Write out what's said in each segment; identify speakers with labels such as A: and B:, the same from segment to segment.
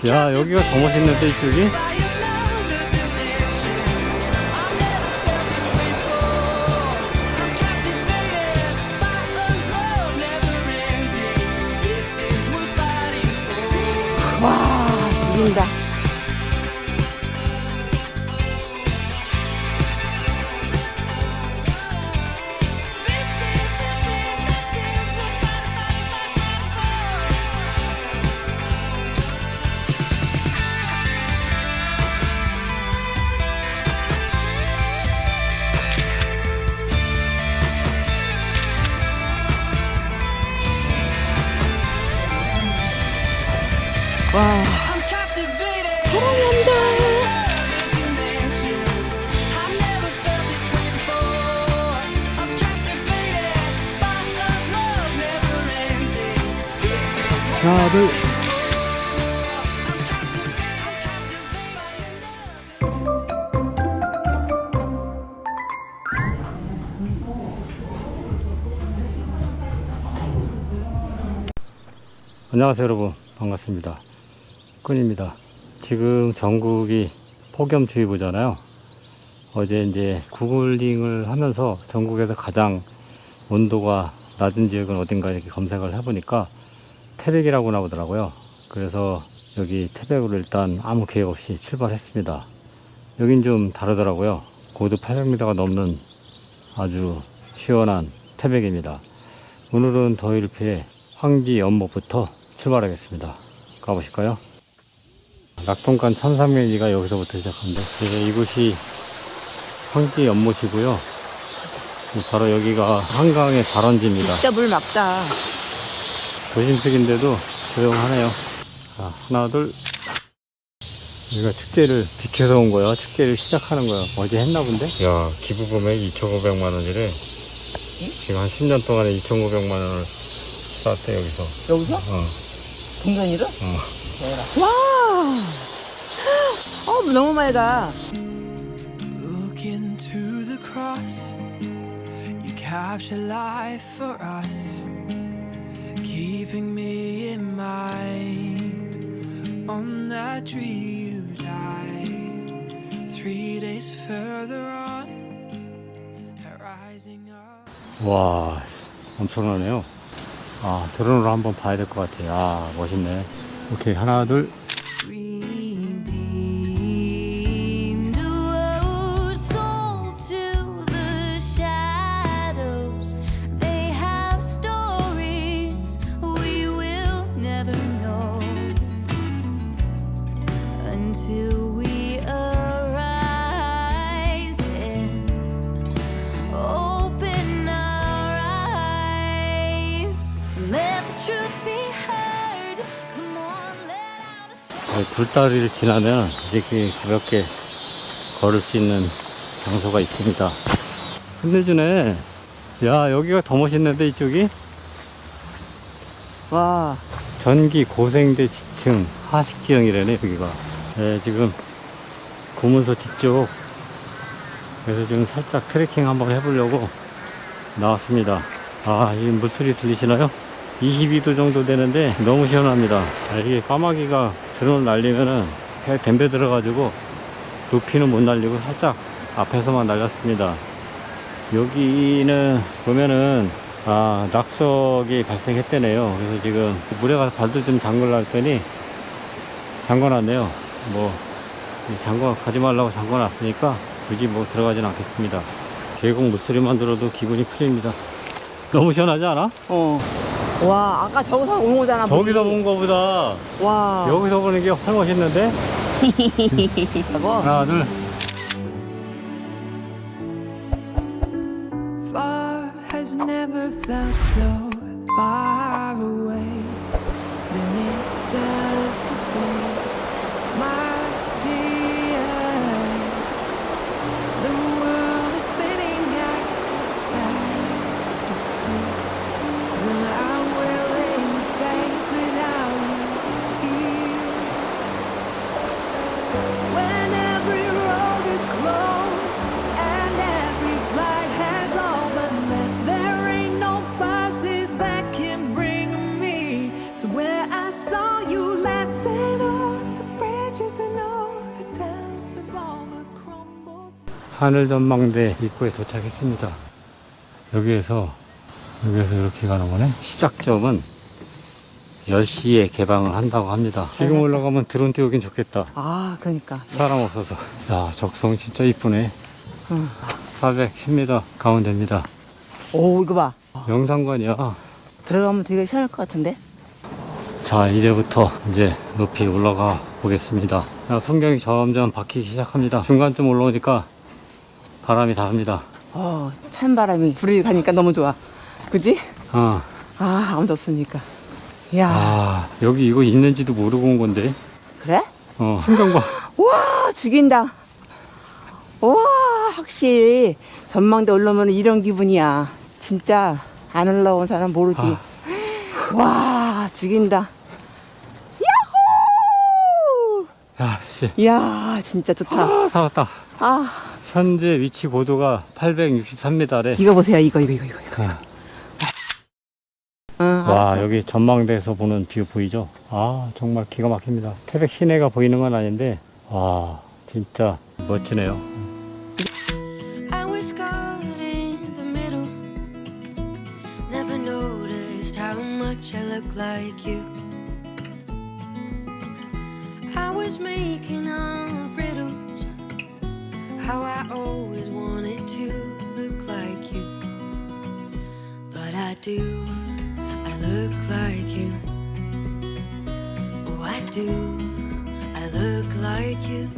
A: 야, 여기가 더 멋있는데, 이쪽이?
B: 와, 죽인다. 와, 사랑한다.
A: 하나, 둘. 안녕하세요, 여러분. 반갑습니다. 끈입니다. 지금 전국이 폭염주의보잖아요. 어제 이제 구글링을 하면서 전국에서 가장 온도가 낮은 지역은 어딘가 이렇게 검색을 해보니까 태백이라고 나오더라고요. 그래서 여기 태백으로 일단 아무 계획 없이 출발했습니다. 여긴 좀 다르더라고요. 고도 800m가 넘는 아주 시원한 태백입니다. 오늘은 더위를 피해 황지 연못부터 출발하겠습니다. 가보실까요? 낙동강 천상면이가 여기서부터 시작합니다. 그래서 이곳이 황지 연못이고요. 바로 여기가 한강의 발원지입니다.
B: 진짜 물 맑다.
A: 도심식인데도 조용하네요. 자, 하나, 둘. 여기가 축제를 비켜서 온 거야. 축제를 시작하는 거야. 어제 했나 본데? 야, 기부금액 2,500만 원이래. 지금 한 10년 동안에 2,500만 원을 쌓았대, 여기서.
B: 여기서?
A: 어.
B: 동전이로?
A: 어.
B: 와, 너무 맑아.
C: Look into the cross. You capture life for us, keeping me in mind. On that tree you died. 3 days further on, rising up.
A: 와, 엄청나네요. 아, 드론으로 한번 봐야 될 것 같아요. 아, 멋있네. 오케이, 하나, 둘.
C: Redeemed, oh, sold to the shadows. They have stories we will never know until we arise and open our eyes. Let the truth be heard. Come on, let out a
A: 굴다리를 지나면 이렇게 가볍게 걸을 수 있는 장소가 있습니다. 끝내주네. 야, 여기가 더 멋있는데, 이쪽이?
B: 와,
A: 전기 고생대 지층 하식지형이라네, 여기가. 네, 지금 고문서 뒤쪽. 그래서 지금 살짝 트레킹 한번 해보려고 나왔습니다. 아, 이 물소리 들리시나요? 22도 정도 되는데 너무 시원합니다. 아, 이게 까마귀가 드론을 날리면은 배에 댐벼 들어가지고 높이는 못 날리고 살짝 앞에서만 날렸습니다. 여기는 보면은 낙석이 발생했대네요. 그래서 지금 물에 가서 발도 좀 담글라 했더니 잠궈놨네요. 뭐 가지 말라고 잠궈놨으니까 굳이 뭐 들어가진 않겠습니다. 계곡 물소리만 들어도 기분이 풀립니다. 너무 시원하지 않아?
B: 와, 아까 저기서 온 거잖아.
A: 저기서
B: 물이.
A: 본 거보다
B: 와,
A: 여기서 보는 게 훨씬 멋있는데?
B: 이거.
A: 하나, 둘.
C: Far has never felt so far away than it does today, my dear. The world is spinning at a faster pace than I'm willing to face without you here. When every road is closed and every flight has all but left, there ain't no buses that can bring me to where I saw you last and all
A: 하늘전망대 입구에 도착했습니다. 여기에서 이렇게 가는 거네. 시작점은 10시에 개방을 한다고 합니다. 지금 올라가면 드론 띄우긴 좋겠다.
B: 아, 그러니까.
A: 사람 없어서. 야, 적성 진짜 이쁘네.
B: 응.
A: 410m 가운데입니다.
B: 오, 이거 봐.
A: 영상관이야.
B: 들어가면 되게 시원할 것 같은데?
A: 자, 이제부터 이제 높이 올라가 보겠습니다. 야, 풍경이 점점 바뀌기 시작합니다. 중간쯤 올라오니까 바람이 다릅니다.
B: 찬 바람이 불이 가니까 너무 좋아. 그지?
A: 아,
B: 아무도 없으니까. 이야.
A: 여기 이거 있는지도 모르고 온 건데.
B: 그래?
A: 풍경 봐.
B: 와, 죽인다. 와, 확실히 전망대 올라오면 이런 기분이야. 진짜 안 올라온 사람 모르지. 와, 죽인다. 야호!
A: 야, 씨.
B: 이야, 진짜 좋다.
A: 살았다.
B: 아,
A: 현재 위치 고도가 863m래.
B: 이거 보세요. 이거.
A: 와,
B: 알았어.
A: 여기 전망대에서 보는 뷰 보이죠? 정말 기가 막힙니다. 태백 시내가 보이는 건 아닌데, 와, 진짜 멋지네요.
C: I was caught in the middle. Never noticed how much I look like you. I was making all the riddles. How I always wanted to look like you. But I do. I look like you. Oh, I do. I look like you.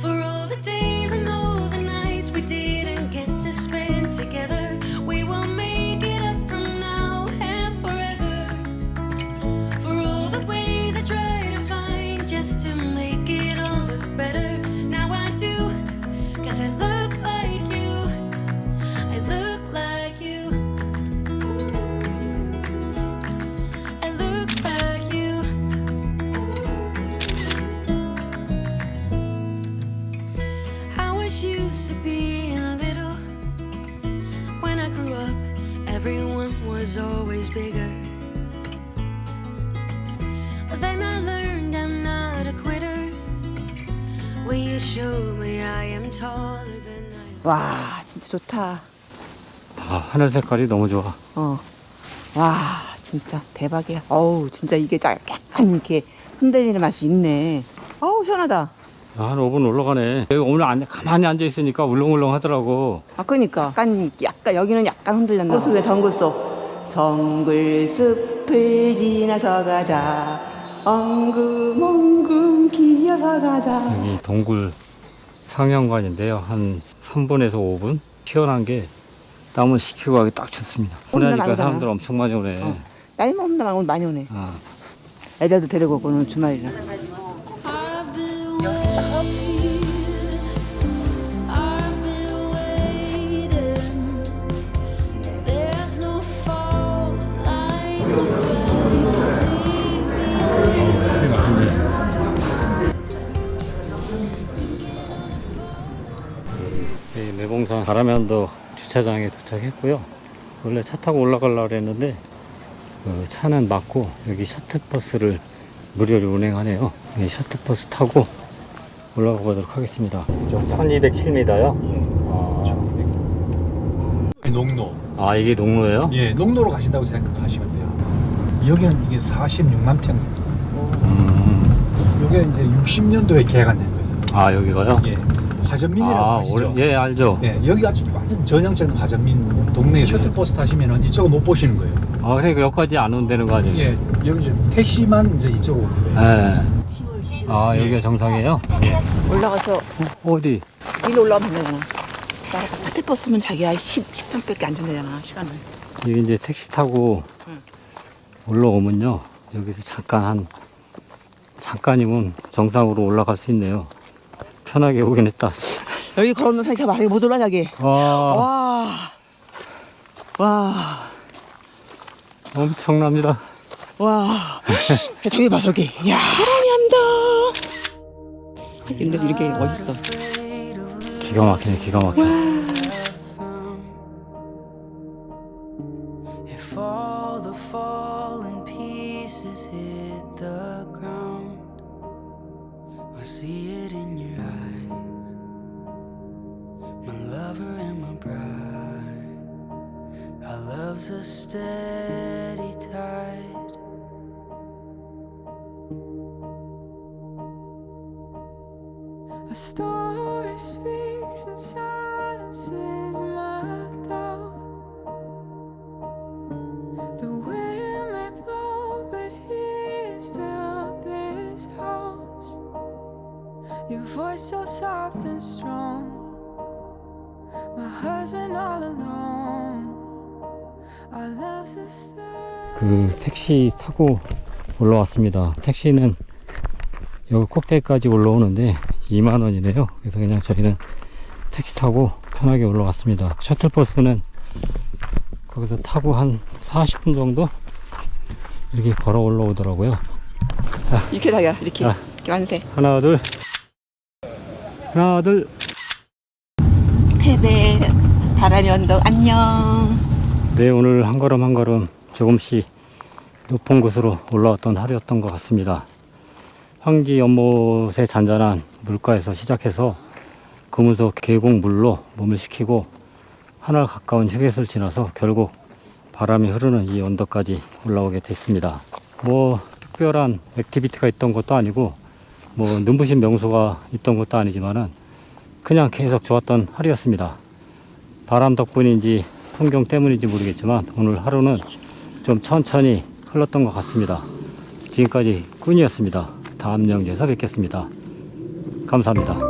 C: For all the days and all the nights we didn't get to spend together, we will make it up from now and forever. For all the ways I try to find just to make it all look better, now I do, 'cause I look like you. I look like you. I look like you. I was used to being little. When I grew up, everyone was always bigger. Then I learned I'm not a quitter. When you show me I am taller than I am.
B: 와, 진짜 좋다.
A: 하늘 색깔이 너무 좋아.
B: 와, 진짜 대박이야. 어우, 진짜 이게 약간 이렇게 흔들리는 맛이 있네. 어우, 시원하다.
A: 한 5분 올라가네. 여기 오늘 가만히 앉아있으니까 울렁울렁 하더라고.
B: 그러니까 약간 여기는 약간 흔들렸나. 숲의 정글속. 정글숲을 지나서 가자. 엉금엉금 기어서 가자.
A: 여기 동굴 상영관인데요. 한 3분에서 5분? 시원한 게 땀을 식히고 가기 딱 좋습니다.
B: 오늘
A: 보내니까
B: 많이
A: 사람들 엄청 많이 오네.
B: 날 먹는다 말고 많이 오네.
A: 아.
B: 애들도 데리고 오고 오늘 주말이라.
C: I've been waiting. I've been waiting. There's no fault lines
A: 네, 매봉산 바라면도 주차장에 도착했고요. 원래 차 타고 올라가려고 했는데 차는 막고 여기 셔틀버스를 무료로 운행하네요. 이 셔틀버스 타고 올라가 보도록 하겠습니다. 1207m요?
D: 농로.
A: 이게 농로예요?
D: 예, 농로로 가신다고 생각하시면 돼요. 여기는 이게 46만 평. 이게 이제 60년도에 개관된 거죠.
A: 여기가요?
D: 예, 화전민이라고 아시죠?
A: 예, 알죠.
D: 예, 여기가 완전 전형적인 화전민 동네. 셔틀버스 타시면은 이쪽은 못 보시는 거예요.
A: 그러니까 여기까지 안 온다는 거 아니에요?
D: 예, 여기 이제 택시만 이제 이쪽으로 오는 거예요.
A: 예. 여기가 정상이에요?
D: 예.
B: 올라가서
A: 어디?
B: 일로 올라가면 되잖아. 셔틀버스면 자기야 10분밖에 안 준대잖아, 시간을.
A: 이게 이제 택시 타고 올라오면요. 여기서 잠깐이면 정상으로 올라갈 수 있네요. 편하게 오긴 했다.
B: 여기 걸으면 살짝 말이 못 올라, 자기.
A: 와,
B: 와.
A: 엄청납니다.
B: 와. 저기 봐, 저기. 이야. 사랑한다. 근데 이렇게 멋있어.
A: 기가 막히네, 기가 막혀.
C: If all the fallen pieces hit the ground, I see it in your eyes.
E: bright. Our love's a steady tide.
F: A story speaks and silences my doubt. The wind may blow, but he's built this house. Your voice so soft and strong. My husband all alone. Our love's a steady.
A: 그 택시 타고 올라왔습니다. 택시는 여기 꼭대기까지 올라오는데 2만 원이네요. 그래서 그냥 저희는 택시 타고 편하게 올라왔습니다. 셔틀버스는 거기서 타고 한 40분 정도 이렇게 걸어 올라오더라고요.
B: 이렇게 다겨 이렇게
A: 아.
B: 이렇게 만세.
A: 하나 둘 하나 둘.
B: 태백 바람이 언덕 안녕.
A: 네, 오늘 한 걸음 한 걸음 조금씩 높은 곳으로 올라왔던 하루였던 것 같습니다. 황지 연못의 잔잔한 물가에서 시작해서 금운소 계곡 물로 몸을 식히고 하늘 가까운 휴게소를 지나서 결국 바람이 흐르는 이 언덕까지 올라오게 됐습니다. 뭐 특별한 액티비티가 있던 것도 아니고 뭐 눈부신 명소가 있던 것도 아니지만은 그냥 계속 좋았던 하루였습니다. 바람 덕분인지 풍경 때문인지 모르겠지만 오늘 하루는 좀 천천히 흘렀던 것 같습니다. 지금까지 꾼이었습니다. 다음 영지에서 뵙겠습니다. 감사합니다.